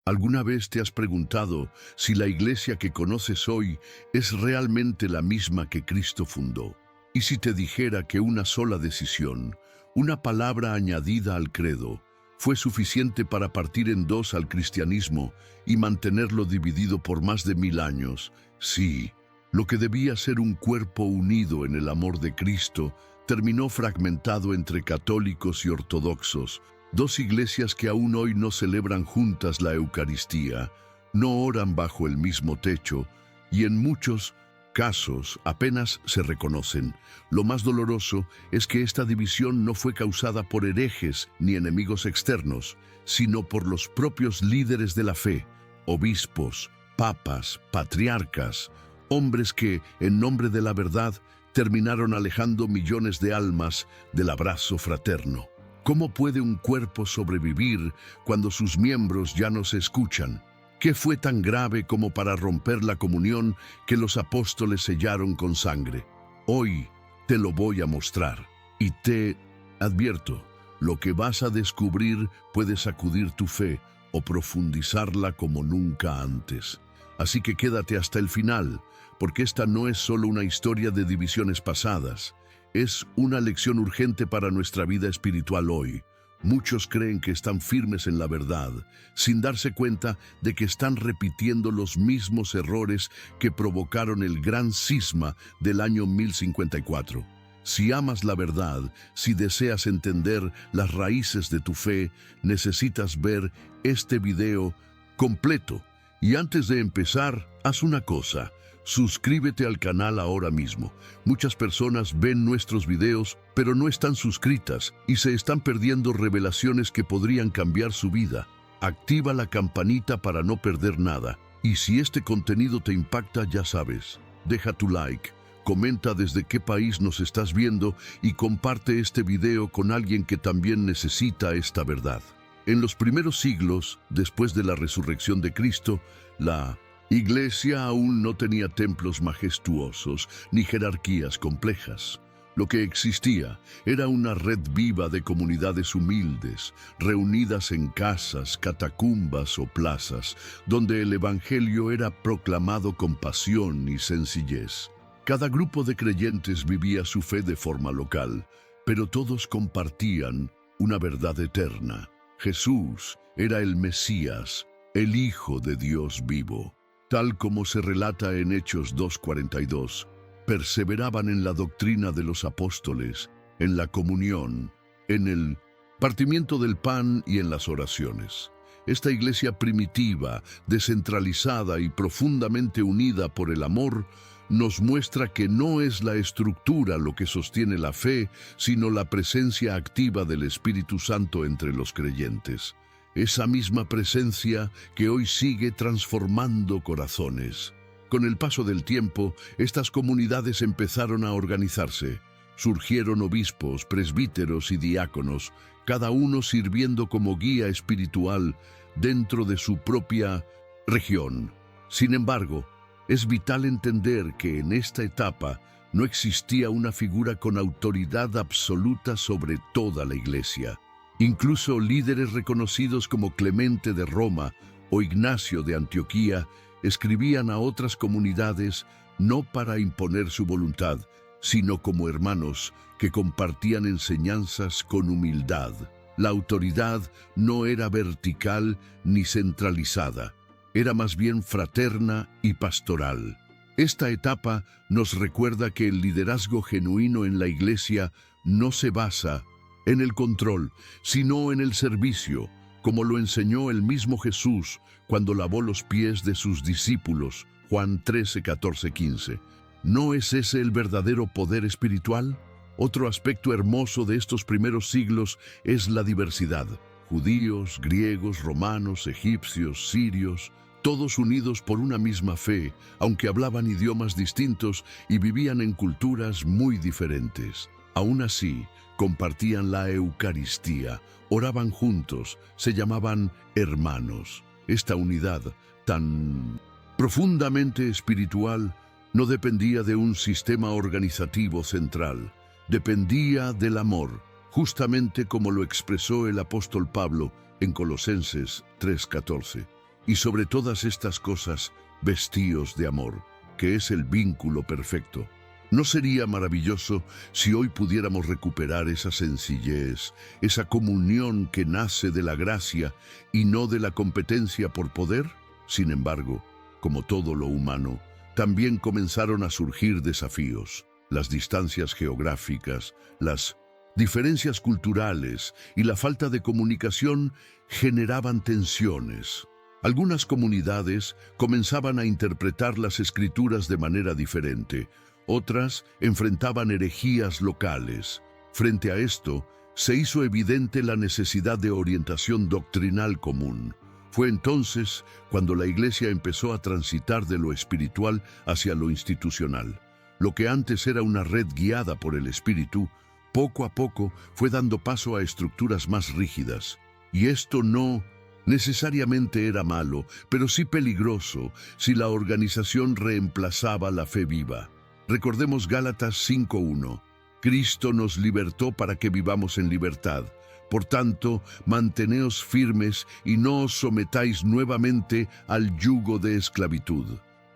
¿Alguna vez te has preguntado si la iglesia que conoces hoy es realmente la misma que Cristo fundó? Y si te dijera que una sola decisión, una palabra añadida al credo, fue suficiente para partir en dos al cristianismo y mantenerlo dividido por más de 1000 años, sí, lo que debía ser un cuerpo unido en el amor de Cristo terminó fragmentado entre católicos y ortodoxos, dos iglesias que aún hoy no celebran juntas la Eucaristía, no oran bajo el mismo techo y en muchos casos apenas se reconocen. Lo más doloroso es que esta división no fue causada por herejes ni enemigos externos, sino por los propios líderes de la fe, obispos, papas, patriarcas, hombres que, en nombre de la verdad, terminaron alejando millones de almas del abrazo fraterno. ¿Cómo puede un cuerpo sobrevivir cuando sus miembros ya no se escuchan? ¿Qué fue tan grave como para romper la comunión que los apóstoles sellaron con sangre? Hoy te lo voy a mostrar y te advierto, lo que vas a descubrir puede sacudir tu fe o profundizarla como nunca antes. Así que quédate hasta el final, porque esta no es solo una historia de divisiones pasadas, es una lección urgente para nuestra vida espiritual hoy. Muchos creen que están firmes en la verdad, sin darse cuenta de que están repitiendo los mismos errores que provocaron el gran cisma del año 1054. Si amas la verdad, si deseas entender las raíces de tu fe, necesitas ver este video completo. Y antes de empezar, haz una cosa. Suscríbete al canal ahora mismo. Muchas personas ven nuestros videos, pero no están suscritas y se están perdiendo revelaciones que podrían cambiar su vida. Activa la campanita para no perder nada. Y si este contenido te impacta, ya sabes, deja tu like, comenta desde qué país nos estás viendo y comparte este video con alguien que también necesita esta verdad. En los primeros siglos, después de la resurrección de Cristo, la Iglesia aún no tenía templos majestuosos ni jerarquías complejas. Lo que existía era una red viva de comunidades humildes, reunidas en casas, catacumbas o plazas, donde el Evangelio era proclamado con pasión y sencillez. Cada grupo de creyentes vivía su fe de forma local, pero todos compartían una verdad eterna. Jesús era el Mesías, el Hijo de Dios vivo. Tal como se relata en Hechos 2:42, perseveraban en la doctrina de los apóstoles, en la comunión, en el partimiento del pan y en las oraciones. Esta iglesia primitiva, descentralizada y profundamente unida por el amor, nos muestra que no es la estructura lo que sostiene la fe, sino la presencia activa del Espíritu Santo entre los creyentes. Esa misma presencia que hoy sigue transformando corazones. Con el paso del tiempo, estas comunidades empezaron a organizarse. Surgieron obispos, presbíteros y diáconos, cada uno sirviendo como guía espiritual dentro de su propia región. Sin embargo, es vital entender que en esta etapa no existía una figura con autoridad absoluta sobre toda la iglesia. Incluso líderes reconocidos como Clemente de Roma o Ignacio de Antioquía escribían a otras comunidades no para imponer su voluntad, sino como hermanos que compartían enseñanzas con humildad. La autoridad no era vertical ni centralizada, era más bien fraterna y pastoral. Esta etapa nos recuerda que el liderazgo genuino en la iglesia no se basa en el control, sino en el servicio, como lo enseñó el mismo Jesús cuando lavó los pies de sus discípulos, Juan 13, 14, 15. ¿No es ese el verdadero poder espiritual? Otro aspecto hermoso de estos primeros siglos es la diversidad. Judíos, griegos, romanos, egipcios, sirios, todos unidos por una misma fe, aunque hablaban idiomas distintos y vivían en culturas muy diferentes. Aún así, compartían la Eucaristía, oraban juntos, se llamaban hermanos. Esta unidad, tan profundamente espiritual, no dependía de un sistema organizativo central, dependía del amor, justamente como lo expresó el apóstol Pablo en Colosenses 3:14. Y sobre todas estas cosas, vestíos de amor, que es el vínculo perfecto. ¿No sería maravilloso si hoy pudiéramos recuperar esa sencillez, esa comunión que nace de la gracia y no de la competencia por poder? Sin embargo, como todo lo humano, también comenzaron a surgir desafíos. Las distancias geográficas, las diferencias culturales y la falta de comunicación generaban tensiones. Algunas comunidades comenzaban a interpretar las escrituras de manera diferente. Otras enfrentaban herejías locales. Frente a esto, se hizo evidente la necesidad de orientación doctrinal común. Fue entonces cuando la Iglesia empezó a transitar de lo espiritual hacia lo institucional. Lo que antes era una red guiada por el Espíritu, poco a poco fue dando paso a estructuras más rígidas. Y esto no necesariamente era malo, pero sí peligroso si la organización reemplazaba la fe viva. Recordemos Gálatas 5:1. Cristo nos libertó para que vivamos en libertad. Por tanto, manteneos firmes y no os sometáis nuevamente al yugo de esclavitud.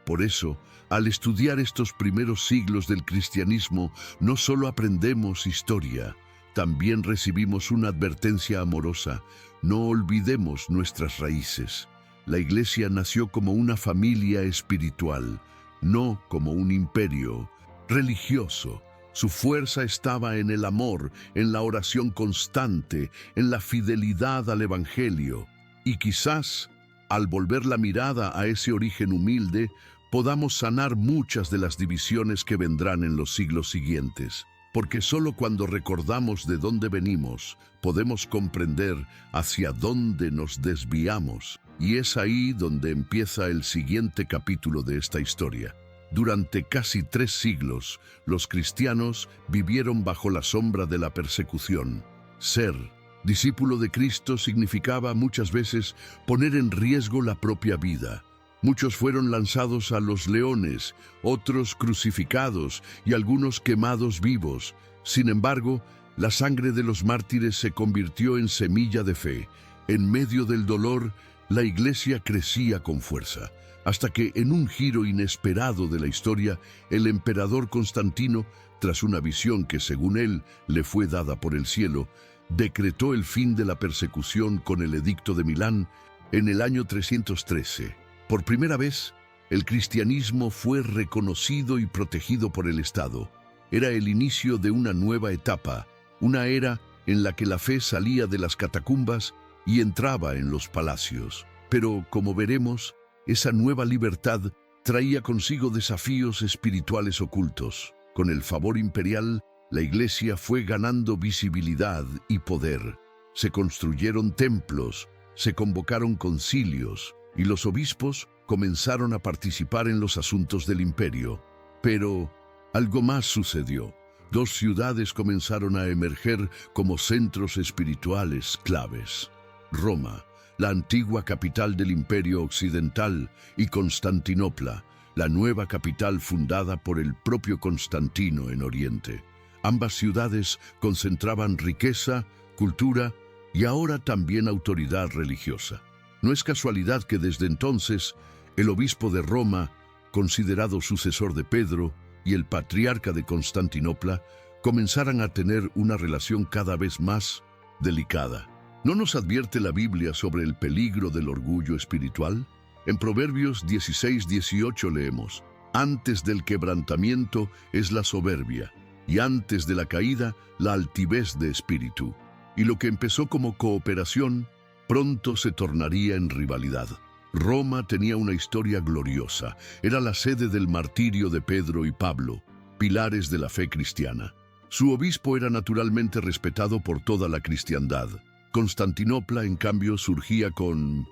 Por eso, al estudiar estos primeros siglos del cristianismo, no solo aprendemos historia, también recibimos una advertencia amorosa. No olvidemos nuestras raíces. La Iglesia nació como una familia espiritual, no como un imperio religioso. Su fuerza estaba en el amor, en la oración constante, en la fidelidad al Evangelio. Y quizás, al volver la mirada a ese origen humilde, podamos sanar muchas de las divisiones que vendrán en los siglos siguientes. Porque solo cuando recordamos de dónde venimos, podemos comprender hacia dónde nos desviamos. Y es ahí donde empieza el siguiente capítulo de esta historia. Durante casi 3 siglos, los cristianos vivieron bajo la sombra de la persecución. Ser discípulo de Cristo significaba muchas veces poner en riesgo la propia vida. Muchos fueron lanzados a los leones, otros crucificados y algunos quemados vivos. Sin embargo, la sangre de los mártires se convirtió en semilla de fe. En medio del dolor, la Iglesia crecía con fuerza, hasta que en un giro inesperado de la historia, el emperador Constantino, tras una visión que según él le fue dada por el cielo, decretó el fin de la persecución con el Edicto de Milán en el año 313. Por primera vez, el cristianismo fue reconocido y protegido por el Estado. Era el inicio de una nueva etapa, una era en la que la fe salía de las catacumbas y entraba en los palacios. Pero, como veremos, esa nueva libertad traía consigo desafíos espirituales ocultos. Con el favor imperial, la Iglesia fue ganando visibilidad y poder. Se construyeron templos, se convocaron concilios, y los obispos comenzaron a participar en los asuntos del imperio. Pero algo más sucedió. 2 ciudades comenzaron a emerger como centros espirituales claves: Roma, la antigua capital del Imperio Occidental, y Constantinopla, la nueva capital fundada por el propio Constantino en Oriente. Ambas ciudades concentraban riqueza, cultura y ahora también autoridad religiosa. No es casualidad que desde entonces el obispo de Roma, considerado sucesor de Pedro, y el patriarca de Constantinopla comenzaran a tener una relación cada vez más delicada. ¿No nos advierte la Biblia sobre el peligro del orgullo espiritual? En Proverbios 16:18 leemos: «Antes del quebrantamiento es la soberbia, y antes de la caída la altivez de espíritu». Y lo que empezó como cooperación, pronto se tornaría en rivalidad. Roma tenía una historia gloriosa. Era la sede del martirio de Pedro y Pablo, pilares de la fe cristiana. Su obispo era naturalmente respetado por toda la cristiandad. Constantinopla, en cambio, surgía con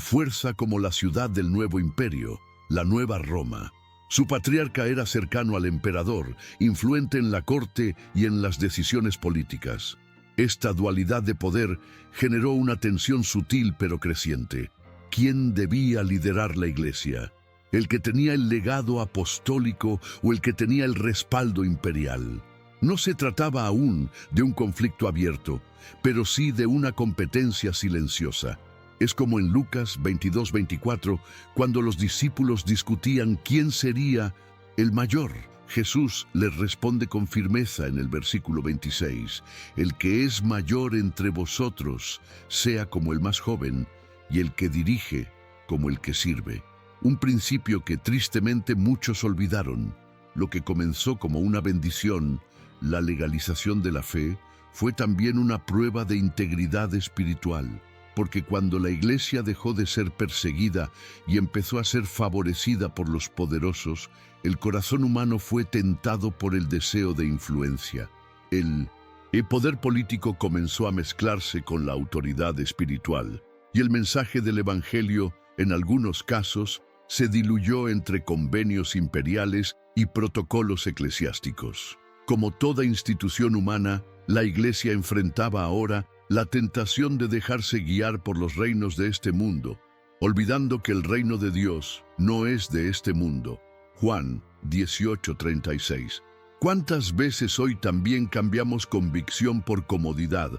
fuerza como la ciudad del nuevo imperio, la nueva Roma. Su patriarca era cercano al emperador, influente en la corte y en las decisiones políticas. Esta dualidad de poder generó una tensión sutil pero creciente. ¿Quién debía liderar la Iglesia? ¿El que tenía el legado apostólico o el que tenía el respaldo imperial? No se trataba aún de un conflicto abierto, pero sí de una competencia silenciosa. Es como en Lucas 22:24, cuando los discípulos discutían quién sería el mayor. Jesús les responde con firmeza en el versículo 26, el que es mayor entre vosotros sea como el más joven, y el que dirige como el que sirve. Un principio que tristemente muchos olvidaron. Lo que comenzó como una bendición, la legalización de la fe, fue también una prueba de integridad espiritual, porque cuando la Iglesia dejó de ser perseguida y empezó a ser favorecida por los poderosos, el corazón humano fue tentado por el deseo de influencia. El poder político comenzó a mezclarse con la autoridad espiritual, y el mensaje del Evangelio, en algunos casos, se diluyó entre convenios imperiales y protocolos eclesiásticos. Como toda institución humana, la Iglesia enfrentaba ahora la tentación de dejarse guiar por los reinos de este mundo, olvidando que el reino de Dios no es de este mundo. Juan 18:36. ¿Cuántas veces hoy también cambiamos convicción por comodidad,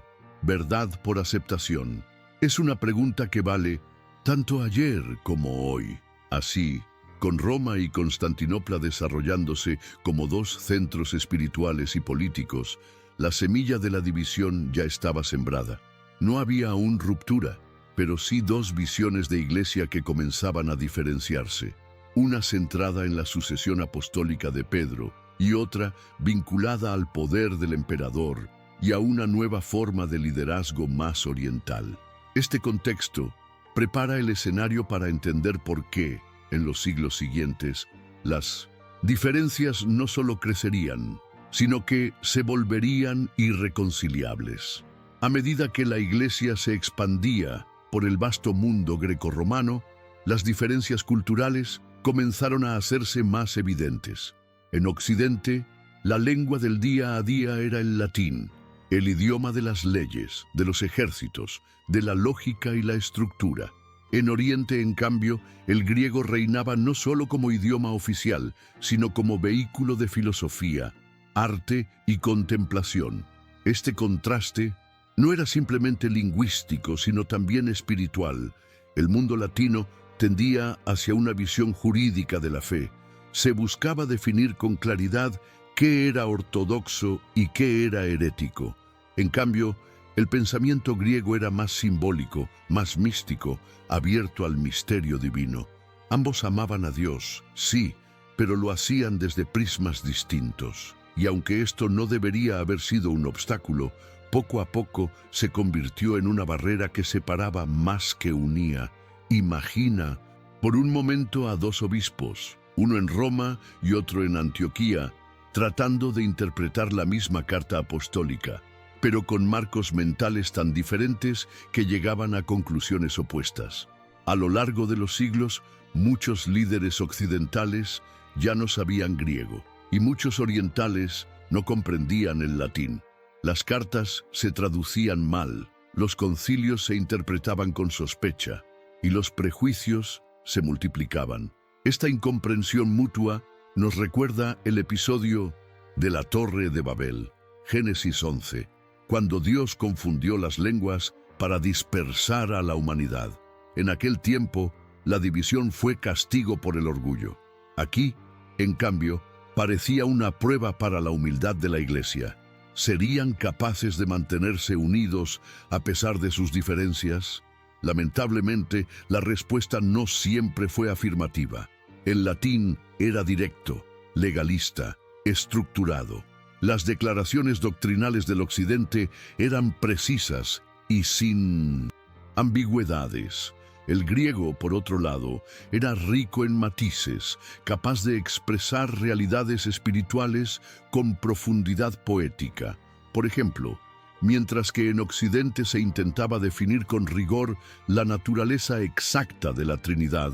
verdad por aceptación? Es una pregunta que vale tanto ayer como hoy. Así, con Roma y Constantinopla desarrollándose como dos centros espirituales y políticos, la semilla de la división ya estaba sembrada. No había aún ruptura, pero sí dos visiones de iglesia que comenzaban a diferenciarse. Una centrada en la sucesión apostólica de Pedro y otra vinculada al poder del emperador y a una nueva forma de liderazgo más oriental. Este contexto prepara el escenario para entender por qué, en los siglos siguientes, las diferencias no solo crecerían, sino que se volverían irreconciliables. A medida que la Iglesia se expandía por el vasto mundo grecorromano, las diferencias culturales comenzaron a hacerse más evidentes. En Occidente, la lengua del día a día era el latín, el idioma de las leyes, de los ejércitos, de la lógica y la estructura. En Oriente, en cambio, el griego reinaba no solo como idioma oficial, sino como vehículo de filosofía, arte y contemplación. Este contraste no era simplemente lingüístico, sino también espiritual. El mundo latino tendía hacia una visión jurídica de la fe. Se buscaba definir con claridad qué era ortodoxo y qué era herético. En cambio, el pensamiento griego era más simbólico, más místico, abierto al misterio divino. Ambos amaban a Dios, sí, pero lo hacían desde prismas distintos. Y aunque esto no debería haber sido un obstáculo, poco a poco se convirtió en una barrera que separaba más que unía. Imagina por un momento a dos obispos, uno en Roma y otro en Antioquía, tratando de interpretar la misma carta apostólica, pero con marcos mentales tan diferentes que llegaban a conclusiones opuestas. A lo largo de los siglos, muchos líderes occidentales ya no sabían griego, y muchos orientales no comprendían el latín. Las cartas se traducían mal, los concilios se interpretaban con sospecha, y los prejuicios se multiplicaban. Esta incomprensión mutua nos recuerda el episodio de la Torre de Babel, Génesis 11, cuando Dios confundió las lenguas para dispersar a la humanidad. En aquel tiempo, la división fue castigo por el orgullo. Aquí, en cambio, parecía una prueba para la humildad de la Iglesia. ¿Serían capaces de mantenerse unidos a pesar de sus diferencias? Lamentablemente, la respuesta no siempre fue afirmativa. El latín era directo, legalista, estructurado. Las declaraciones doctrinales del Occidente eran precisas y sin ambigüedades. El griego, por otro lado, era rico en matices, capaz de expresar realidades espirituales con profundidad poética. Por ejemplo, mientras que en Occidente se intentaba definir con rigor la naturaleza exacta de la Trinidad,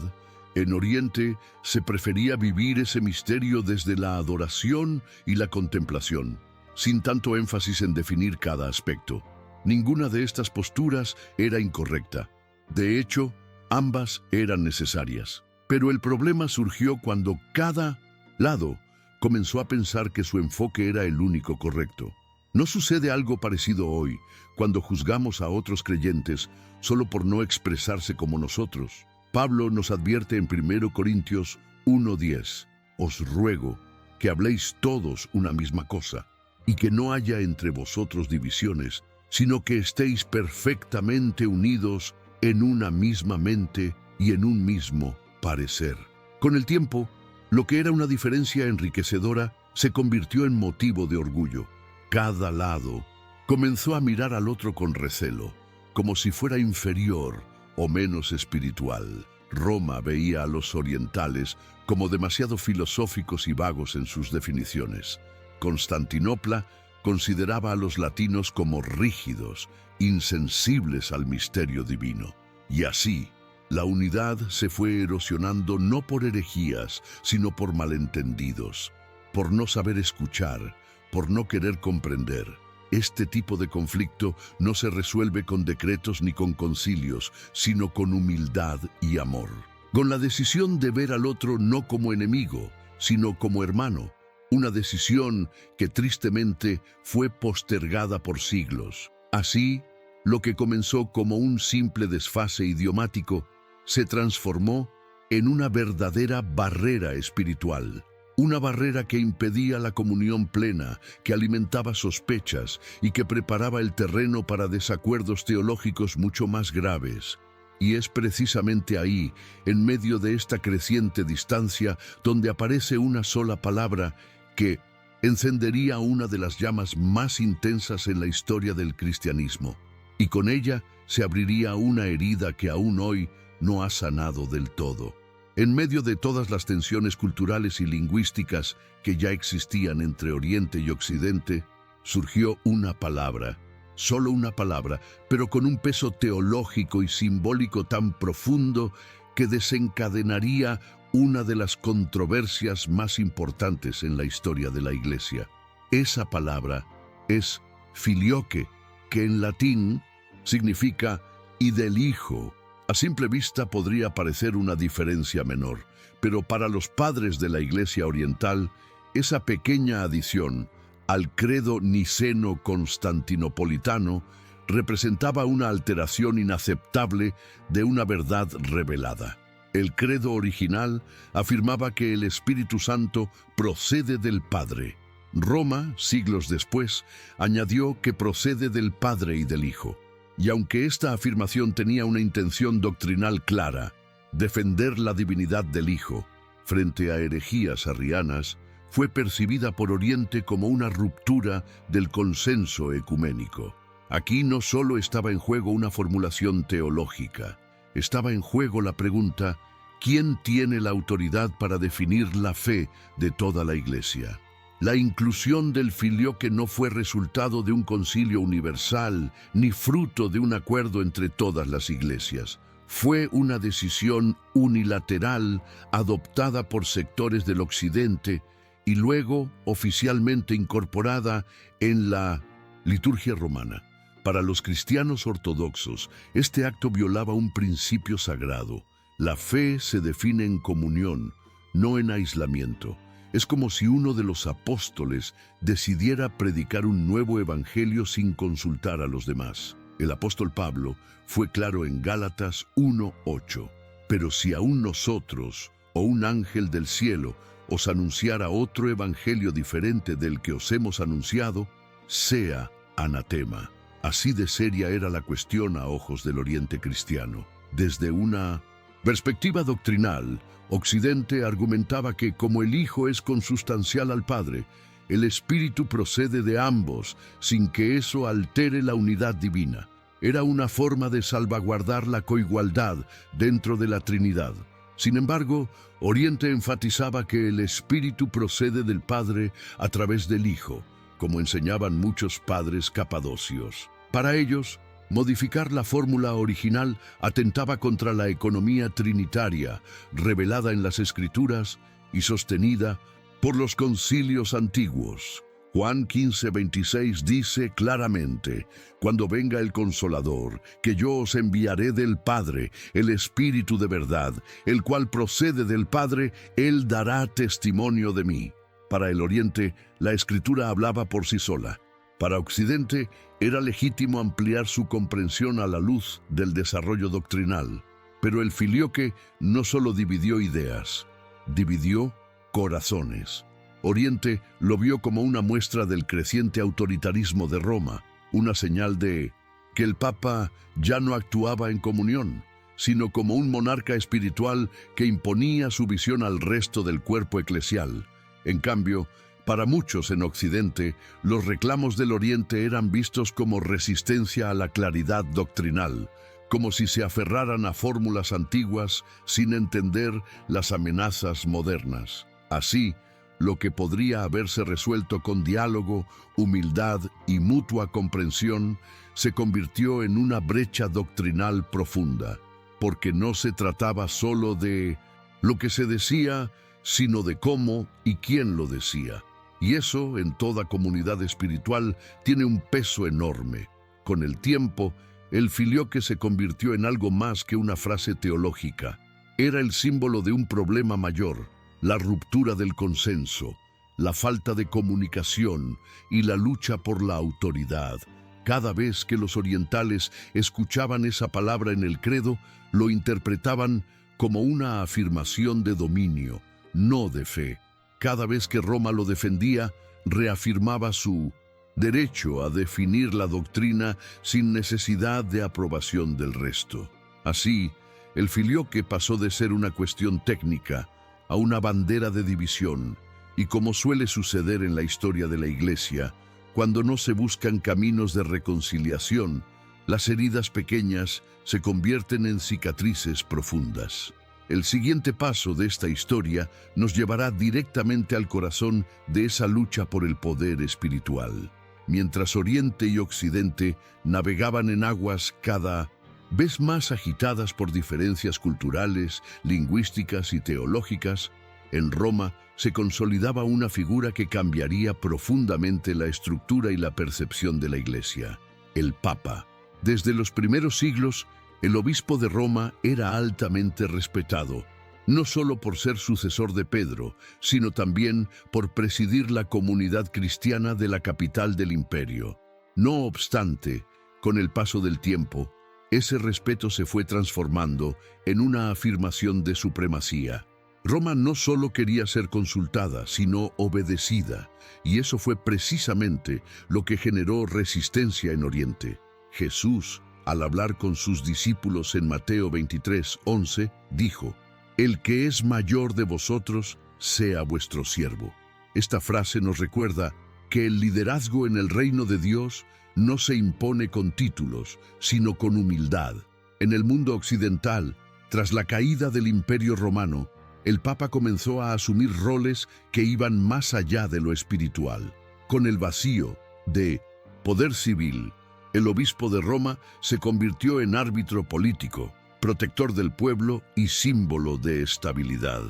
en Oriente se prefería vivir ese misterio desde la adoración y la contemplación, sin tanto énfasis en definir cada aspecto. Ninguna de estas posturas era incorrecta. De hecho, ambas eran necesarias. Pero el problema surgió cuando cada lado comenzó a pensar que su enfoque era el único correcto. ¿No sucede algo parecido hoy, cuando juzgamos a otros creyentes solo por no expresarse como nosotros? Pablo nos advierte en 1 Corintios 1:10, «Os ruego que habléis todos una misma cosa, y que no haya entre vosotros divisiones, sino que estéis perfectamente unidos en una misma mente y en un mismo parecer». Con el tiempo, lo que era una diferencia enriquecedora se convirtió en motivo de orgullo. Cada lado comenzó a mirar al otro con recelo, como si fuera inferior o menos espiritual. Roma veía a los orientales como demasiado filosóficos y vagos en sus definiciones. Constantinopla consideraba a los latinos como rígidos, insensibles al misterio divino. Y así, la unidad se fue erosionando no por herejías, sino por malentendidos, por no saber escuchar, por no querer comprender. Este tipo de conflicto no se resuelve con decretos ni con concilios, sino con humildad y amor. Con la decisión de ver al otro no como enemigo, sino como hermano. Una decisión que tristemente fue postergada por siglos. Así, lo que comenzó como un simple desfase idiomático se transformó en una verdadera barrera espiritual. Una barrera que impedía la comunión plena, que alimentaba sospechas y que preparaba el terreno para desacuerdos teológicos mucho más graves. Y es precisamente ahí, en medio de esta creciente distancia, donde aparece una sola palabra que encendería una de las llamas más intensas en la historia del cristianismo. Y con ella se abriría una herida que aún hoy no ha sanado del todo. En medio de todas las tensiones culturales y lingüísticas que ya existían entre Oriente y Occidente, surgió una palabra, solo una palabra, pero con un peso teológico y simbólico tan profundo que desencadenaría una de las controversias más importantes en la historia de la Iglesia. Esa palabra es filioque, que en latín significa «y del Hijo». A simple vista podría parecer una diferencia menor, pero para los padres de la Iglesia Oriental, esa pequeña adición al credo niceno-constantinopolitano representaba una alteración inaceptable de una verdad revelada. El credo original afirmaba que el Espíritu Santo procede del Padre. Roma, siglos después, añadió que procede del Padre y del Hijo. Y aunque esta afirmación tenía una intención doctrinal clara, defender la divinidad del Hijo frente a herejías arrianas, fue percibida por Oriente como una ruptura del consenso ecuménico. Aquí no solo estaba en juego una formulación teológica, estaba en juego la pregunta: ¿quién tiene la autoridad para definir la fe de toda la Iglesia? La inclusión del filioque no fue resultado de un concilio universal ni fruto de un acuerdo entre todas las iglesias. Fue una decisión unilateral adoptada por sectores del Occidente y luego oficialmente incorporada en la liturgia romana. Para los cristianos ortodoxos, este acto violaba un principio sagrado. La fe se define en comunión, no en aislamiento. Es como si uno de los apóstoles decidiera predicar un nuevo evangelio sin consultar a los demás. El apóstol Pablo fue claro en Gálatas 1:8. Pero si aún nosotros o un ángel del cielo os anunciara otro evangelio diferente del que os hemos anunciado, sea anatema. Así de seria era la cuestión a ojos del Oriente cristiano. Desde una perspectiva doctrinal, Occidente argumentaba que como el Hijo es consustancial al Padre, el Espíritu procede de ambos, sin que eso altere la unidad divina. Era una forma de salvaguardar la coigualdad dentro de la Trinidad. Sin embargo, Oriente enfatizaba que el Espíritu procede del Padre a través del Hijo, como enseñaban muchos padres capadocios. Para ellos, modificar la fórmula original atentaba contra la economía trinitaria, revelada en las Escrituras y sostenida por los concilios antiguos. Juan 15:26 dice claramente: «Cuando venga el Consolador, que yo os enviaré del Padre, el Espíritu de verdad, el cual procede del Padre, Él dará testimonio de mí». Para el Oriente, la Escritura hablaba por sí sola. Para Occidente era legítimo ampliar su comprensión a la luz del desarrollo doctrinal, pero el filioque no solo dividió ideas, dividió corazones. Oriente lo vio como una muestra del creciente autoritarismo de Roma, una señal de que el Papa ya no actuaba en comunión, sino como un monarca espiritual que imponía su visión al resto del cuerpo eclesial. En cambio, para muchos en Occidente, los reclamos del Oriente eran vistos como resistencia a la claridad doctrinal, como si se aferraran a fórmulas antiguas sin entender las amenazas modernas. Así, lo que podría haberse resuelto con diálogo, humildad y mutua comprensión, se convirtió en una brecha doctrinal profunda, porque no se trataba solo de lo que se decía, sino de cómo y quién lo decía. Y eso, en toda comunidad espiritual, tiene un peso enorme. Con el tiempo, el filioque se convirtió en algo más que una frase teológica. Era el símbolo de un problema mayor, la ruptura del consenso, la falta de comunicación y la lucha por la autoridad. Cada vez que los orientales escuchaban esa palabra en el credo, lo interpretaban como una afirmación de dominio, no de fe. Cada vez que Roma lo defendía, reafirmaba su derecho a definir la doctrina sin necesidad de aprobación del resto. Así, el filioque pasó de ser una cuestión técnica a una bandera de división, y como suele suceder en la historia de la Iglesia, cuando no se buscan caminos de reconciliación, las heridas pequeñas se convierten en cicatrices profundas. El siguiente paso de esta historia nos llevará directamente al corazón de esa lucha por el poder espiritual. Mientras Oriente y Occidente navegaban en aguas cada vez más agitadas por diferencias culturales, lingüísticas y teológicas, en Roma se consolidaba una figura que cambiaría profundamente la estructura y la percepción de la Iglesia: el Papa. Desde los primeros siglos, el obispo de Roma era altamente respetado, no solo por ser sucesor de Pedro, sino también por presidir la comunidad cristiana de la capital del imperio. No obstante, con el paso del tiempo, ese respeto se fue transformando en una afirmación de supremacía. Roma no solo quería ser consultada, sino obedecida, y eso fue precisamente lo que generó resistencia en Oriente. Jesús, al hablar con sus discípulos en Mateo 23:11, dijo: «El que es mayor de vosotros, sea vuestro siervo». Esta frase nos recuerda que el liderazgo en el reino de Dios no se impone con títulos, sino con humildad. En el mundo occidental, tras la caída del Imperio Romano, el Papa comenzó a asumir roles que iban más allá de lo espiritual. Con el vacío de poder civil, el obispo de Roma se convirtió en árbitro político, protector del pueblo y símbolo de estabilidad.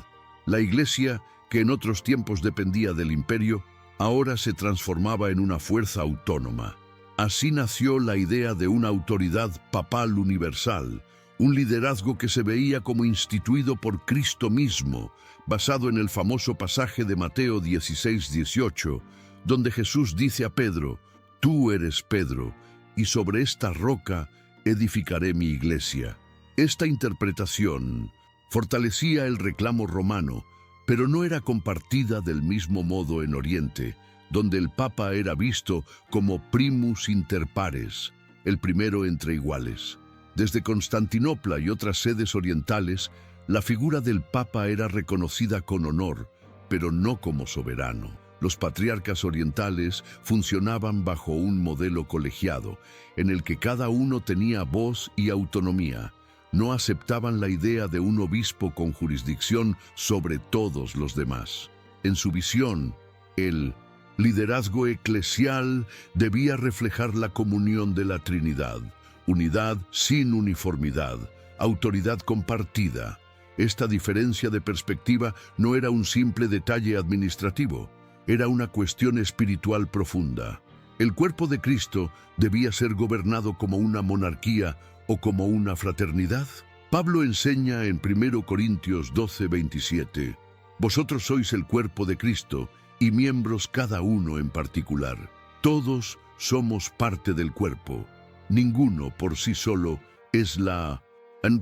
La Iglesia, que en otros tiempos dependía del imperio, ahora se transformaba en una fuerza autónoma. Así nació la idea de una autoridad papal universal, un liderazgo que se veía como instituido por Cristo mismo, basado en el famoso pasaje de Mateo 16:18, donde Jesús dice a Pedro: «Tú eres Pedro, y sobre esta roca edificaré mi iglesia». Esta interpretación fortalecía el reclamo romano, pero no era compartida del mismo modo en Oriente, donde el Papa era visto como primus inter pares, el primero entre iguales. Desde Constantinopla y otras sedes orientales, la figura del Papa era reconocida con honor, pero no como soberano. Los patriarcas orientales funcionaban bajo un modelo colegiado, en el que cada uno tenía voz y autonomía. No aceptaban la idea de un obispo con jurisdicción sobre todos los demás. En su visión, el liderazgo eclesial debía reflejar la comunión de la Trinidad, unidad sin uniformidad, autoridad compartida. Esta diferencia de perspectiva no era un simple detalle administrativo, era una cuestión espiritual profunda. El cuerpo de Cristo debía ser gobernado como una monarquía o como una fraternidad. Pablo enseña en 1 Corintios 12:27, «Vosotros sois el cuerpo de Cristo y miembros cada uno en particular. Todos somos parte del cuerpo. Ninguno por sí solo es la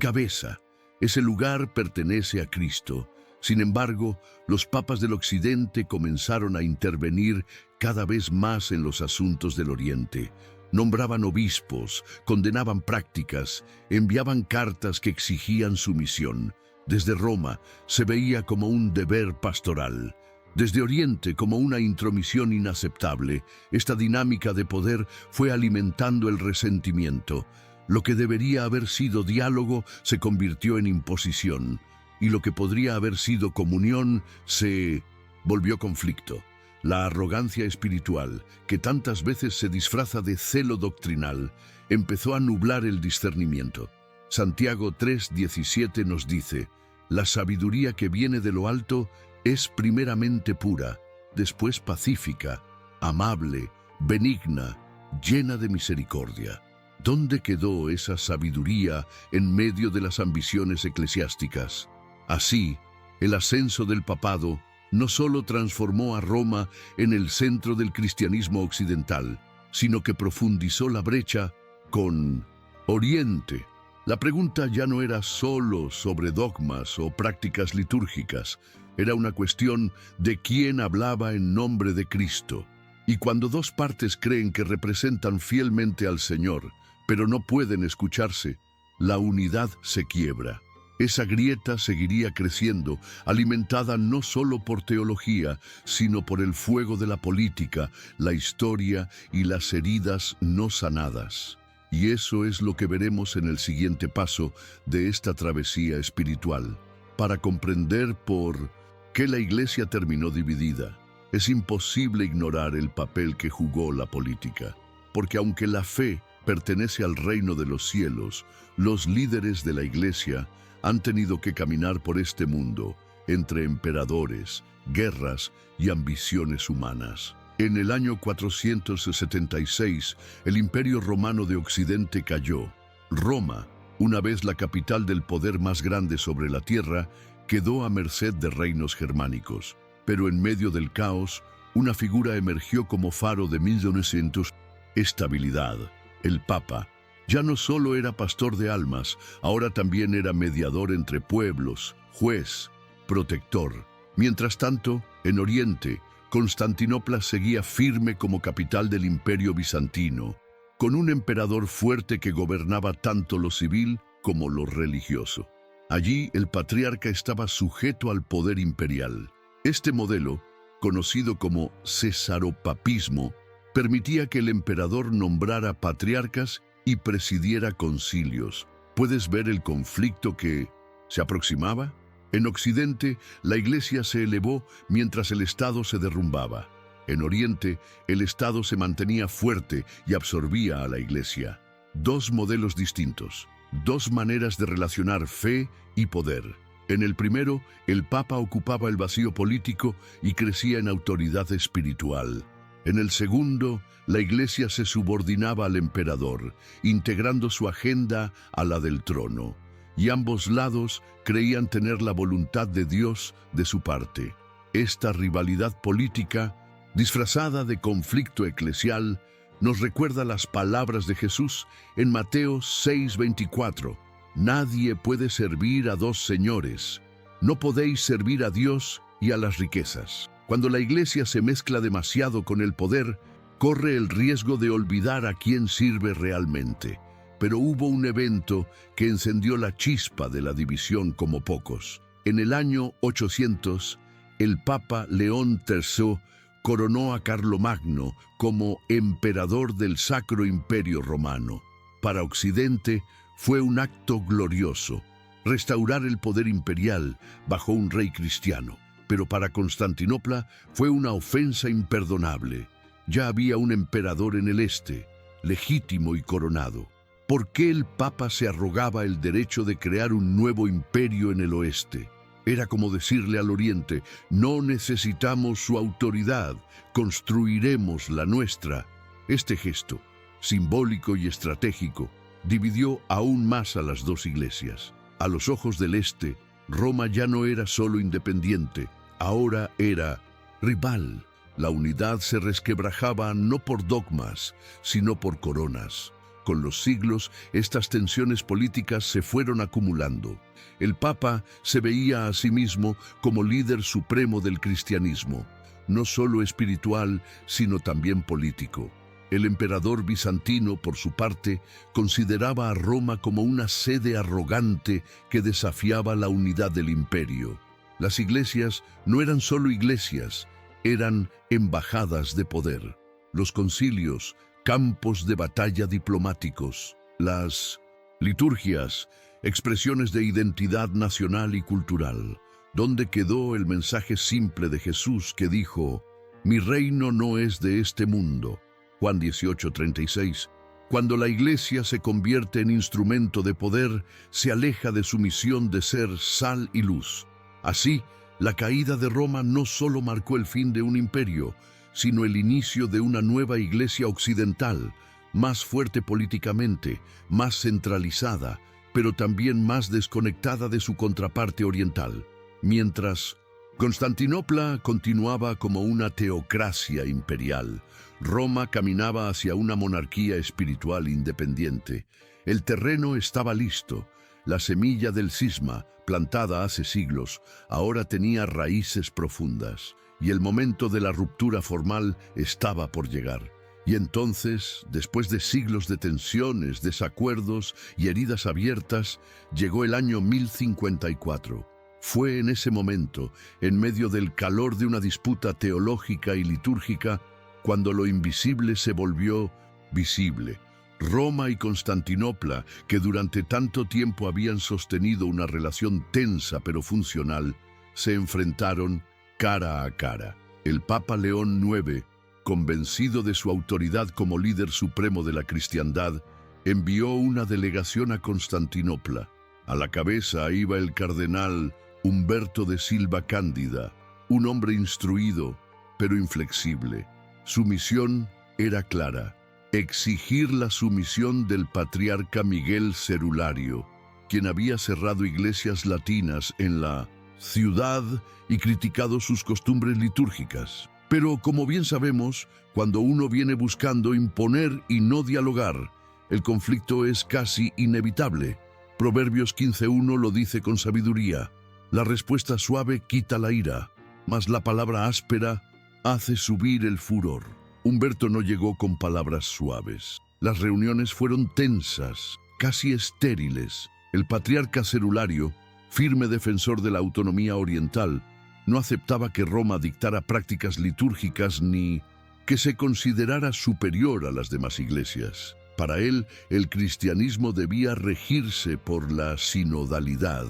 cabeza. Ese lugar pertenece a Cristo. Sin embargo, los papas del Occidente comenzaron a intervenir cada vez más en los asuntos del Oriente. Nombraban obispos, condenaban prácticas, enviaban cartas que exigían sumisión. Desde Roma se veía como un deber pastoral. Desde Oriente como una intromisión inaceptable. Esta dinámica de poder fue alimentando el resentimiento. Lo que debería haber sido diálogo se convirtió en imposición, y lo que podría haber sido comunión se volvió conflicto. La arrogancia espiritual, que tantas veces se disfraza de celo doctrinal, empezó a nublar el discernimiento. Santiago 3:17 nos dice: la sabiduría que viene de lo alto es primeramente pura, después pacífica, amable, benigna, llena de misericordia. ¿Dónde quedó esa sabiduría en medio de las ambiciones eclesiásticas? Así, el ascenso del papado no solo transformó a Roma en el centro del cristianismo occidental, sino que profundizó la brecha con Oriente. La pregunta ya no era solo sobre dogmas o prácticas litúrgicas, era una cuestión de quién hablaba en nombre de Cristo. Y cuando dos partes creen que representan fielmente al Señor, pero no pueden escucharse, la unidad se quiebra. Esa grieta seguiría creciendo, alimentada no solo por teología, sino por el fuego de la política, la historia y las heridas no sanadas. Y eso es lo que veremos en el siguiente paso de esta travesía espiritual. Para comprender por qué la Iglesia terminó dividida, es imposible ignorar el papel que jugó la política. Porque aunque la fe pertenece al reino de los cielos, los líderes de la Iglesia han tenido que caminar por este mundo entre emperadores, guerras y ambiciones humanas. En el año 476, el Imperio Romano de Occidente cayó. Roma, una vez la capital del poder más grande sobre la tierra, quedó a merced de reinos germánicos. Pero en medio del caos, una figura emergió como faro de 1900. Estabilidad. El Papa ya no solo era pastor de almas, ahora también era mediador entre pueblos, juez, protector. Mientras tanto, en Oriente, Constantinopla seguía firme como capital del Imperio Bizantino, con un emperador fuerte que gobernaba tanto lo civil como lo religioso. Allí el patriarca estaba sujeto al poder imperial. Este modelo, conocido como cesaropapismo, permitía que el emperador nombrara patriarcas y presidiera concilios. ¿Puedes ver el conflicto que se aproximaba? En Occidente, la Iglesia se elevó mientras el Estado se derrumbaba. En Oriente, el Estado se mantenía fuerte y absorbía a la Iglesia. Dos modelos distintos, dos maneras de relacionar fe y poder. En el primero, el Papa ocupaba el vacío político y crecía en autoridad espiritual. En el segundo, la Iglesia se subordinaba al emperador, integrando su agenda a la del trono. Y ambos lados creían tener la voluntad de Dios de su parte. Esta rivalidad política, disfrazada de conflicto eclesial, nos recuerda las palabras de Jesús en Mateo 6:24. Nadie puede servir a dos señores. No podéis servir a Dios y a las riquezas. Cuando la Iglesia se mezcla demasiado con el poder, corre el riesgo de olvidar a quién sirve realmente. Pero hubo un evento que encendió la chispa de la división como pocos. En el año 800, el Papa León III coronó a Carlomagno como emperador del Sacro Imperio Romano. Para Occidente fue un acto glorioso, restaurar el poder imperial bajo un rey cristiano. Pero para Constantinopla fue una ofensa imperdonable. Ya había un emperador en el este, legítimo y coronado. ¿Por qué el Papa se arrogaba el derecho de crear un nuevo imperio en el oeste? Era como decirle al Oriente: no necesitamos su autoridad, construiremos la nuestra. Este gesto, simbólico y estratégico, dividió aún más a las dos iglesias. A los ojos del este, Roma ya no era solo independiente, ahora era rival, La unidad se resquebrajaba no por dogmas, sino por coronas. Con los siglos, estas tensiones políticas se fueron acumulando. El Papa se veía a sí mismo como líder supremo del cristianismo, no solo espiritual, sino también político. El emperador bizantino, por su parte, consideraba a Roma como una sede arrogante que desafiaba la unidad del imperio. Las iglesias no eran solo iglesias, eran embajadas de poder. Los concilios, campos de batalla diplomáticos, las liturgias, expresiones de identidad nacional y cultural. ¿Dónde quedó el mensaje simple de Jesús que dijo: «Mi reino no es de este mundo»? Juan 18:36. Cuando la iglesia se convierte en instrumento de poder, se aleja de su misión de ser sal y luz. Así, la caída de Roma no solo marcó el fin de un imperio, sino el inicio de una nueva iglesia occidental, más fuerte políticamente, más centralizada, pero también más desconectada de su contraparte oriental. Mientras Constantinopla continuaba como una teocracia imperial, Roma caminaba hacia una monarquía espiritual independiente. El terreno estaba listo. La semilla del cisma, plantada hace siglos, ahora tenía raíces profundas, y el momento de la ruptura formal estaba por llegar. Y entonces, después de siglos de tensiones, desacuerdos y heridas abiertas, llegó el año 1054. Fue en ese momento, en medio del calor de una disputa teológica y litúrgica, cuando lo invisible se volvió visible. Roma y Constantinopla, que durante tanto tiempo habían sostenido una relación tensa pero funcional, se enfrentaron cara a cara. El Papa León IX, convencido de su autoridad como líder supremo de la cristiandad, envió una delegación a Constantinopla. A la cabeza iba el cardenal Humberto de Silva Cándida, un hombre instruido, pero inflexible. Su misión era clara: exigir la sumisión del patriarca Miguel Cerulario, quien había cerrado iglesias latinas en la ciudad y criticado sus costumbres litúrgicas. Pero, como bien sabemos, cuando uno viene buscando imponer y no dialogar, el conflicto es casi inevitable. Proverbios 15:1 lo dice con sabiduría: la respuesta suave quita la ira, mas la palabra áspera hace subir el furor. Humberto no llegó con palabras suaves. Las reuniones fueron tensas, casi estériles. El patriarca Cerulario, firme defensor de la autonomía oriental, no aceptaba que Roma dictara prácticas litúrgicas ni que se considerara superior a las demás iglesias. Para él, el cristianismo debía regirse por la sinodalidad,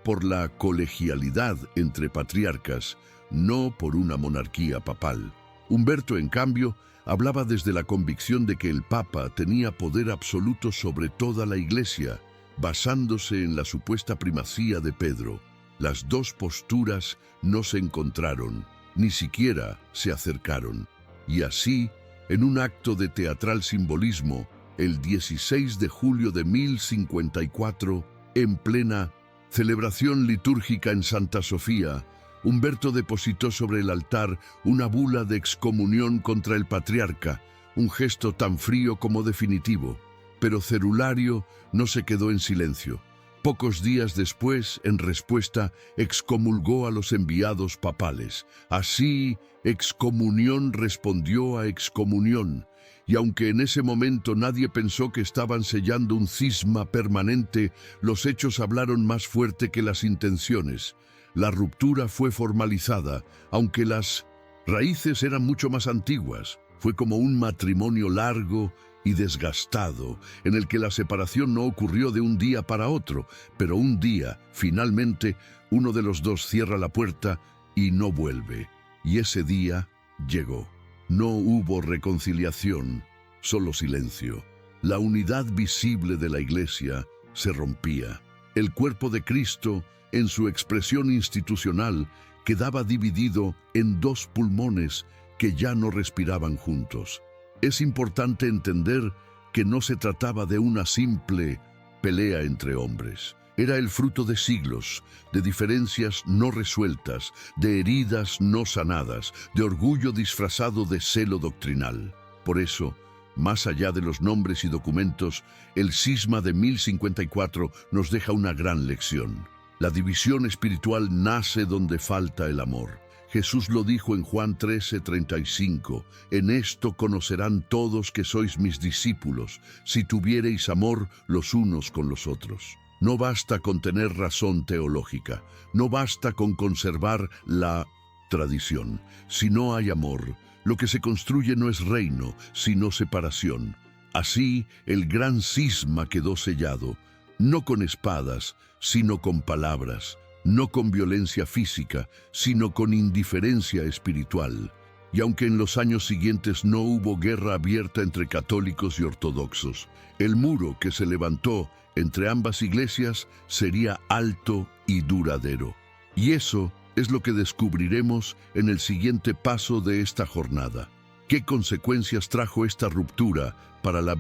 por la colegialidad entre patriarcas, no por una monarquía papal. Humberto, en cambio, hablaba desde la convicción de que el Papa tenía poder absoluto sobre toda la Iglesia, basándose en la supuesta primacía de Pedro. Las dos posturas no se encontraron, ni siquiera se acercaron. Y así, en un acto de teatral simbolismo, el 16 de julio de 1054, en plena celebración litúrgica en Santa Sofía, Humberto depositó sobre el altar una bula de excomunión contra el patriarca, un gesto tan frío como definitivo. Pero Cerulario no se quedó en silencio. Pocos días después, en respuesta, excomulgó a los enviados papales. Así, excomunión respondió a excomunión. Y aunque en ese momento nadie pensó que estaban sellando un cisma permanente, los hechos hablaron más fuerte que las intenciones. La ruptura fue formalizada, aunque las raíces eran mucho más antiguas. Fue como un matrimonio largo y desgastado, en el que la separación no ocurrió de un día para otro, pero un día, finalmente, uno de los dos cierra la puerta y no vuelve. Y ese día llegó. No hubo reconciliación, solo silencio. La unidad visible de la Iglesia se rompía. El cuerpo de Cristo, en su expresión institucional, quedaba dividido en dos pulmones que ya no respiraban juntos. Es importante entender que no se trataba de una simple pelea entre hombres. Era el fruto de siglos, de diferencias no resueltas, de heridas no sanadas, de orgullo disfrazado de celo doctrinal. Por eso, más allá de los nombres y documentos, el cisma de 1054 nos deja una gran lección. La división espiritual nace donde falta el amor. Jesús lo dijo en Juan 13:35, «En esto conocerán todos que sois mis discípulos, si tuviereis amor los unos con los otros». No basta con tener razón teológica, no basta con conservar la tradición. Si no hay amor, lo que se construye no es reino, sino separación. Así, el gran cisma quedó sellado, no con espadas, sino con palabras, no con violencia física, sino con indiferencia espiritual. Y aunque en los años siguientes no hubo guerra abierta entre católicos y ortodoxos, el muro que se levantó entre ambas iglesias sería alto y duradero. Y eso es lo que descubriremos en el siguiente paso de esta jornada. ¿Qué consecuencias trajo esta ruptura para la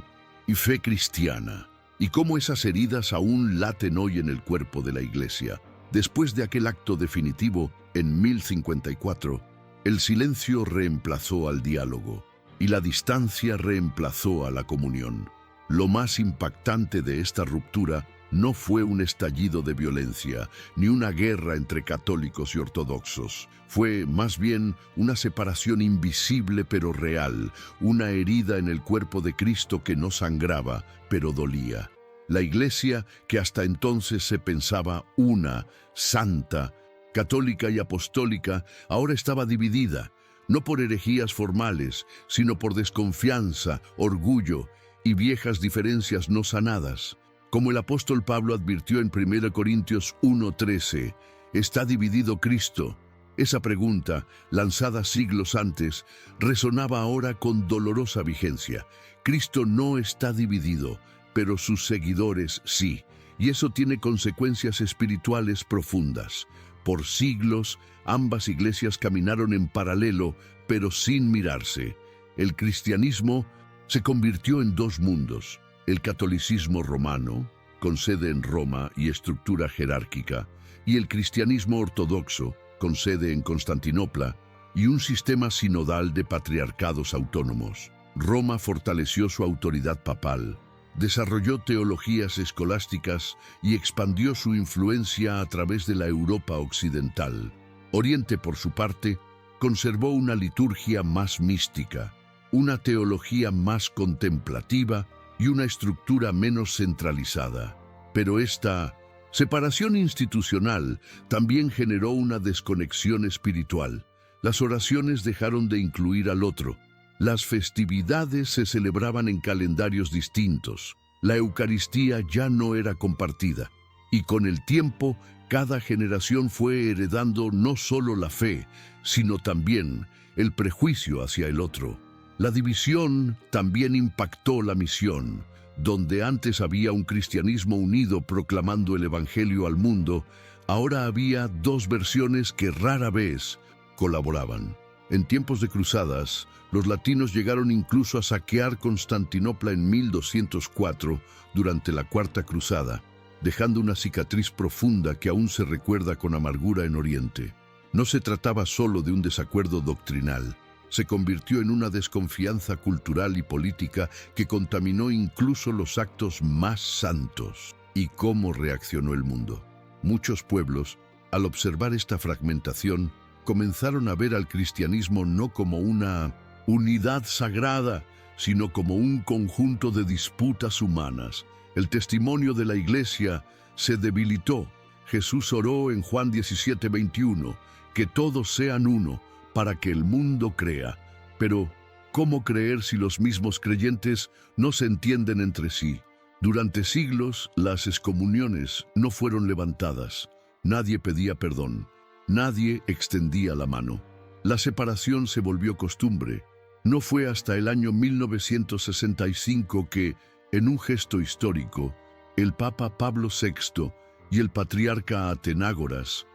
fe cristiana? ¿Y cómo esas heridas aún laten hoy en el cuerpo de la iglesia? Después de aquel acto definitivo, en 1054, el silencio reemplazó al diálogo y la distancia reemplazó a la comunión. Lo más impactante de esta ruptura no fue un estallido de violencia, ni una guerra entre católicos y ortodoxos. Fue más bien una separación invisible pero real, una herida en el cuerpo de Cristo que no sangraba, pero dolía. La iglesia, que hasta entonces se pensaba una, santa, católica y apostólica, ahora estaba dividida, no por herejías formales, sino por desconfianza, orgullo y viejas diferencias no sanadas. Como el apóstol Pablo advirtió en 1 Corintios 1:13, ¿está dividido Cristo? Esa pregunta, lanzada siglos antes, resonaba ahora con dolorosa vigencia. Cristo no está dividido, pero sus seguidores sí, y eso tiene consecuencias espirituales profundas. Por siglos, ambas iglesias caminaron en paralelo, pero sin mirarse. El cristianismo se convirtió en dos mundos: el catolicismo romano, con sede en Roma y estructura jerárquica, y el cristianismo ortodoxo, con sede en Constantinopla, y un sistema sinodal de patriarcados autónomos. Roma fortaleció su autoridad papal, desarrolló teologías escolásticas y expandió su influencia a través de la Europa occidental. Oriente, por su parte, conservó una liturgia más mística, una teología más contemplativa y una estructura menos centralizada. Pero esta separación institucional también generó una desconexión espiritual. Las oraciones dejaron de incluir al otro. Las festividades se celebraban en calendarios distintos. La Eucaristía ya no era compartida. Y con el tiempo, cada generación fue heredando no solo la fe, sino también el prejuicio hacia el otro. La división también impactó la misión. Donde antes había un cristianismo unido proclamando el Evangelio al mundo, ahora había dos versiones que rara vez colaboraban. En tiempos de cruzadas, los latinos llegaron incluso a saquear Constantinopla en 1204 durante la Cuarta Cruzada, dejando una cicatriz profunda que aún se recuerda con amargura en Oriente. No se trataba solo de un desacuerdo doctrinal, se convirtió en una desconfianza cultural y política que contaminó incluso los actos más santos. ¿Y cómo reaccionó el mundo? Muchos pueblos, al observar esta fragmentación, comenzaron a ver al cristianismo no como una unidad sagrada, sino como un conjunto de disputas humanas. El testimonio de la iglesia se debilitó. Jesús oró en Juan 17:21, que todos sean uno, para que el mundo crea. Pero, ¿cómo creer si los mismos creyentes no se entienden entre sí? Durante siglos, las excomuniones no fueron levantadas. Nadie pedía perdón. Nadie extendía la mano. La separación se volvió costumbre. No fue hasta el año 1965 que, en un gesto histórico, el Papa Pablo VI y el patriarca Atenágoras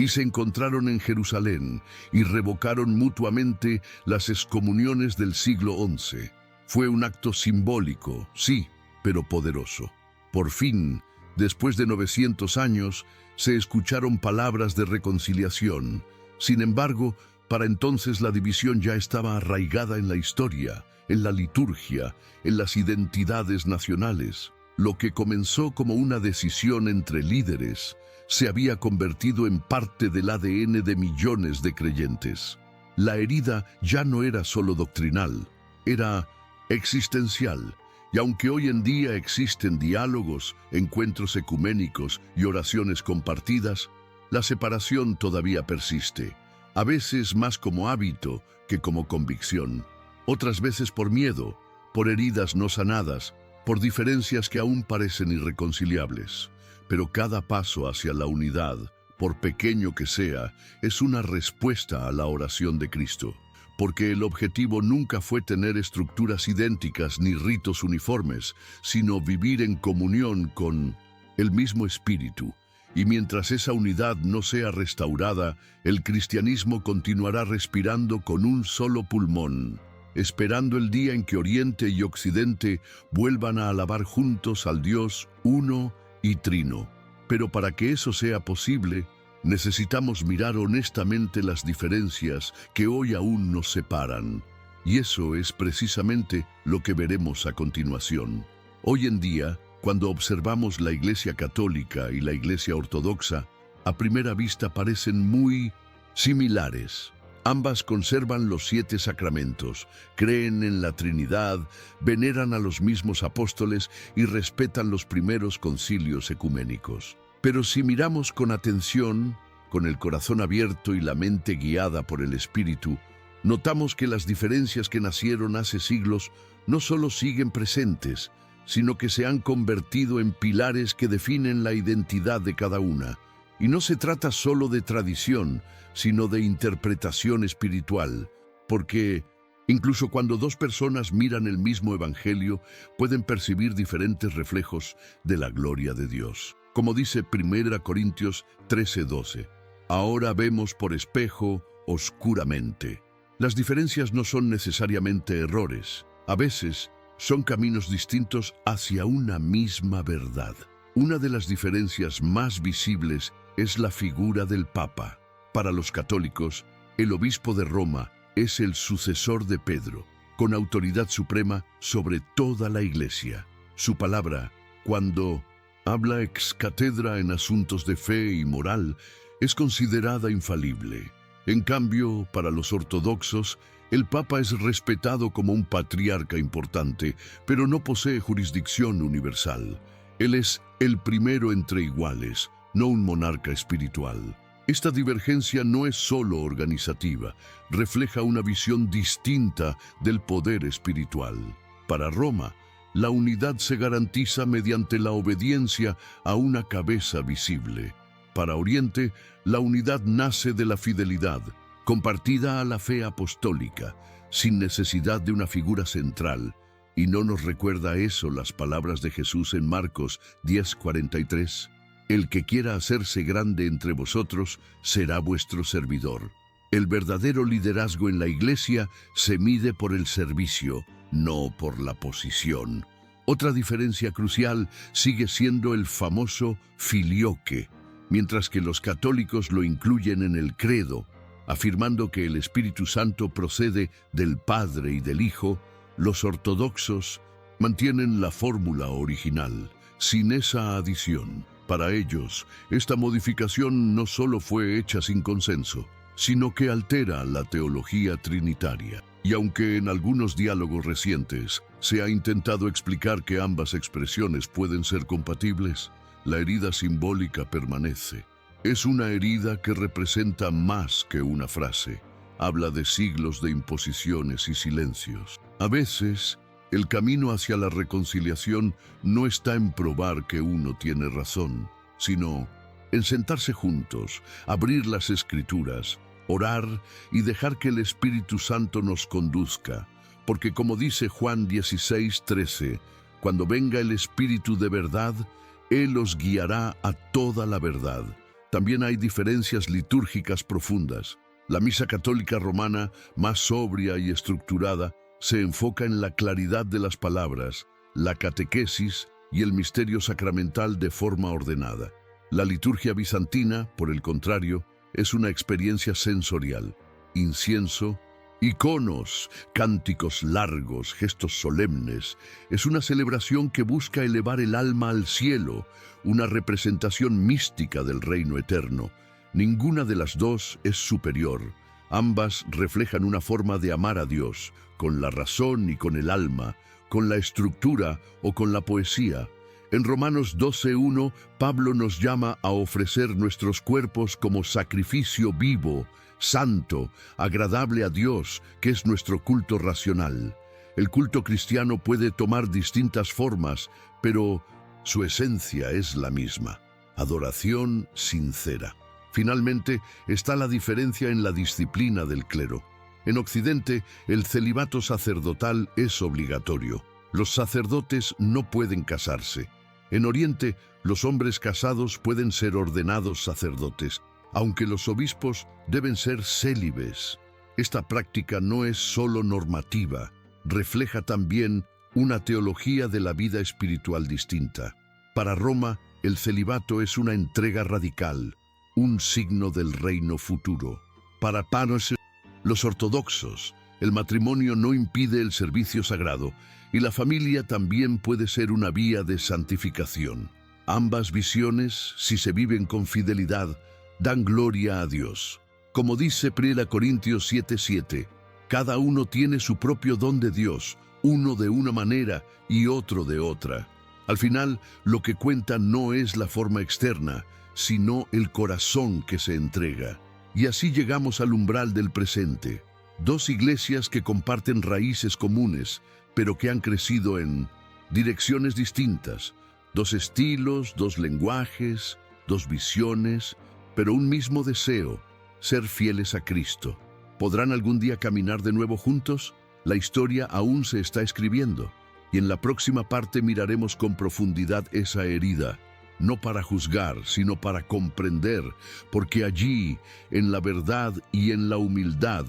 se encontraron en Jerusalén y revocaron mutuamente las excomuniones del siglo XI. Fue un acto simbólico, sí, pero poderoso. Por fin, Después de 900 años, se escucharon palabras de reconciliación. Sin embargo, para entonces la división ya estaba arraigada en la historia, en la liturgia, en las identidades nacionales. Lo que comenzó como una decisión entre líderes se había convertido en parte del ADN de millones de creyentes. La herida ya no era solo doctrinal, era existencial. Y aunque hoy en día existen diálogos, encuentros ecuménicos y oraciones compartidas, la separación todavía persiste, a veces más como hábito que como convicción, otras veces por miedo, por heridas no sanadas, por diferencias que aún parecen irreconciliables. Pero cada paso hacia la unidad, por pequeño que sea, es una respuesta a la oración de Cristo. Porque el objetivo nunca fue tener estructuras idénticas ni ritos uniformes, sino vivir en comunión con el mismo Espíritu. Y mientras esa unidad no sea restaurada, el cristianismo continuará respirando con un solo pulmón, esperando el día en que Oriente y Occidente vuelvan a alabar juntos al Dios uno y trino. Pero para que eso sea posible, necesitamos mirar honestamente las diferencias que hoy aún nos separan. Y eso es precisamente lo que veremos a continuación. Hoy en día, cuando observamos la Iglesia Católica y la Iglesia Ortodoxa, a primera vista parecen muy similares. Ambas conservan los 7 sacramentos, creen en la Trinidad, veneran a los mismos apóstoles y respetan los primeros concilios ecuménicos. Pero si miramos con atención, con el corazón abierto y la mente guiada por el Espíritu, notamos que las diferencias que nacieron hace siglos no solo siguen presentes, sino que se han convertido en pilares que definen la identidad de cada una. Y no se trata solo de tradición, sino de interpretación espiritual, porque incluso cuando dos personas miran el mismo evangelio, pueden percibir diferentes reflejos de la gloria de Dios. Como dice 1 Corintios 13:12, ahora vemos por espejo oscuramente. Las diferencias no son necesariamente errores. A veces son caminos distintos hacia una misma verdad. Una de las diferencias más visibles es la figura del Papa. Para los católicos, el obispo de Roma es el sucesor de Pedro, con autoridad suprema sobre toda la Iglesia. Su palabra, cuando habla ex cátedra en asuntos de fe y moral, es considerada infalible. En cambio, para los ortodoxos, el Papa es respetado como un patriarca importante, pero no posee jurisdicción universal. Él es el primero entre iguales, no un monarca espiritual. Esta divergencia no es solo organizativa, refleja una visión distinta del poder espiritual. Para Roma, la unidad se garantiza mediante la obediencia a una cabeza visible. Para Oriente, la unidad nace de la fidelidad, compartida a la fe apostólica, sin necesidad de una figura central. ¿Y no nos recuerda eso las palabras de Jesús en Marcos 10:43? El que quiera hacerse grande entre vosotros será vuestro servidor. El verdadero liderazgo en la Iglesia se mide por el servicio, no por la posición. Otra diferencia crucial sigue siendo el famoso filioque, mientras que los católicos lo incluyen en el credo, afirmando que el Espíritu Santo procede del Padre y del Hijo. Los ortodoxos mantienen la fórmula original, sin esa adición. Para ellos, esta modificación no solo fue hecha sin consenso, sino que altera la teología trinitaria. Y aunque en algunos diálogos recientes se ha intentado explicar que ambas expresiones pueden ser compatibles, la herida simbólica permanece. Es una herida que representa más que una frase. Habla de siglos de imposiciones y silencios. A veces, el camino hacia la reconciliación no está en probar que uno tiene razón, sino en sentarse juntos, abrir las Escrituras, orar y dejar que el Espíritu Santo nos conduzca. Porque como dice Juan 16:13, cuando venga el Espíritu de verdad, Él os guiará a toda la verdad. También hay diferencias litúrgicas profundas. La misa católica romana, más sobria y estructurada, se enfoca en la claridad de las palabras, la catequesis y el misterio sacramental de forma ordenada. La liturgia bizantina, por el contrario, es una experiencia sensorial. Incienso, iconos, cánticos largos, gestos solemnes. Es una celebración que busca elevar el alma al cielo, una representación mística del reino eterno. Ninguna de las dos es superior. Ambas reflejan una forma de amar a Dios, con la razón y con el alma, con la estructura o con la poesía. En Romanos 12:1, Pablo nos llama a ofrecer nuestros cuerpos como sacrificio vivo, santo, agradable a Dios, que es nuestro culto racional. El culto cristiano puede tomar distintas formas, pero su esencia es la misma: adoración sincera. Finalmente, está la diferencia en la disciplina del clero. En Occidente, el celibato sacerdotal es obligatorio. Los sacerdotes no pueden casarse. En Oriente, los hombres casados pueden ser ordenados sacerdotes, aunque los obispos deben ser célibes. Esta práctica no es solo normativa, refleja también una teología de la vida espiritual distinta. Para Roma, el celibato es una entrega radical, un signo del reino futuro. Para Panos, los ortodoxos, el matrimonio no impide el servicio sagrado, y la familia también puede ser una vía de santificación. Ambas visiones, si se viven con fidelidad, dan gloria a Dios. Como dice 1 Corintios 7:7, cada uno tiene su propio don de Dios, uno de una manera y otro de otra. Al final, lo que cuenta no es la forma externa, sino el corazón que se entrega. Y así llegamos al umbral del presente. Dos iglesias que comparten raíces comunes, pero que han crecido en direcciones distintas. Dos estilos, dos lenguajes, dos visiones, pero un mismo deseo: ser fieles a Cristo. ¿Podrán algún día caminar de nuevo juntos? La historia aún se está escribiendo, y en la próxima parte miraremos con profundidad esa herida, no para juzgar, sino para comprender, porque allí, en la verdad y en la humildad,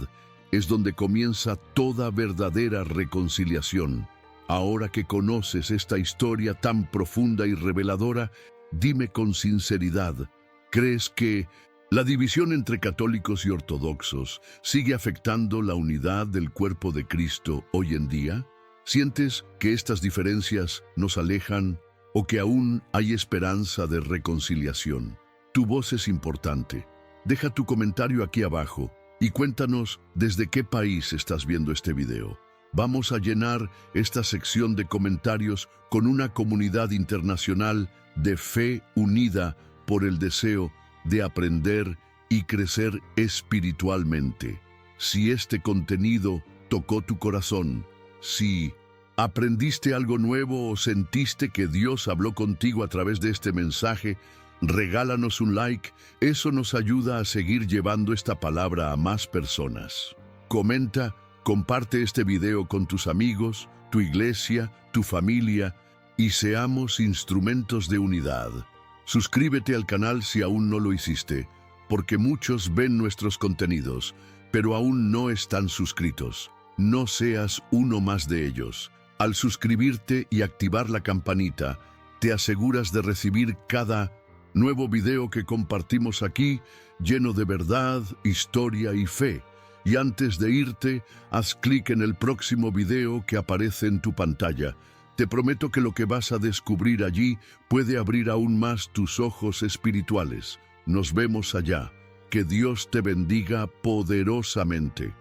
es donde comienza toda verdadera reconciliación. Ahora que conoces esta historia tan profunda y reveladora, dime con sinceridad, ¿crees que la división entre católicos y ortodoxos sigue afectando la unidad del cuerpo de Cristo hoy en día? ¿Sientes que estas diferencias nos alejan o que aún hay esperanza de reconciliación? Tu voz es importante. Deja tu comentario aquí abajo y cuéntanos desde qué país estás viendo este video. Vamos a llenar esta sección de comentarios con una comunidad internacional de fe unida por el deseo de aprender y crecer espiritualmente. Si este contenido tocó tu corazón, si aprendiste algo nuevo o sentiste que Dios habló contigo a través de este mensaje, regálanos un like. Eso nos ayuda a seguir llevando esta palabra a más personas. Comenta, comparte este video con tus amigos, tu iglesia, tu familia, y seamos instrumentos de unidad. Suscríbete al canal si aún no lo hiciste, porque muchos ven nuestros contenidos, pero aún no están suscritos. No seas uno más de ellos. Al suscribirte y activar la campanita, te aseguras de recibir cada nuevo video que compartimos aquí, lleno de verdad, historia y fe. Y antes de irte, haz clic en el próximo video que aparece en tu pantalla. Te prometo que lo que vas a descubrir allí puede abrir aún más tus ojos espirituales. Nos vemos allá. Que Dios te bendiga poderosamente.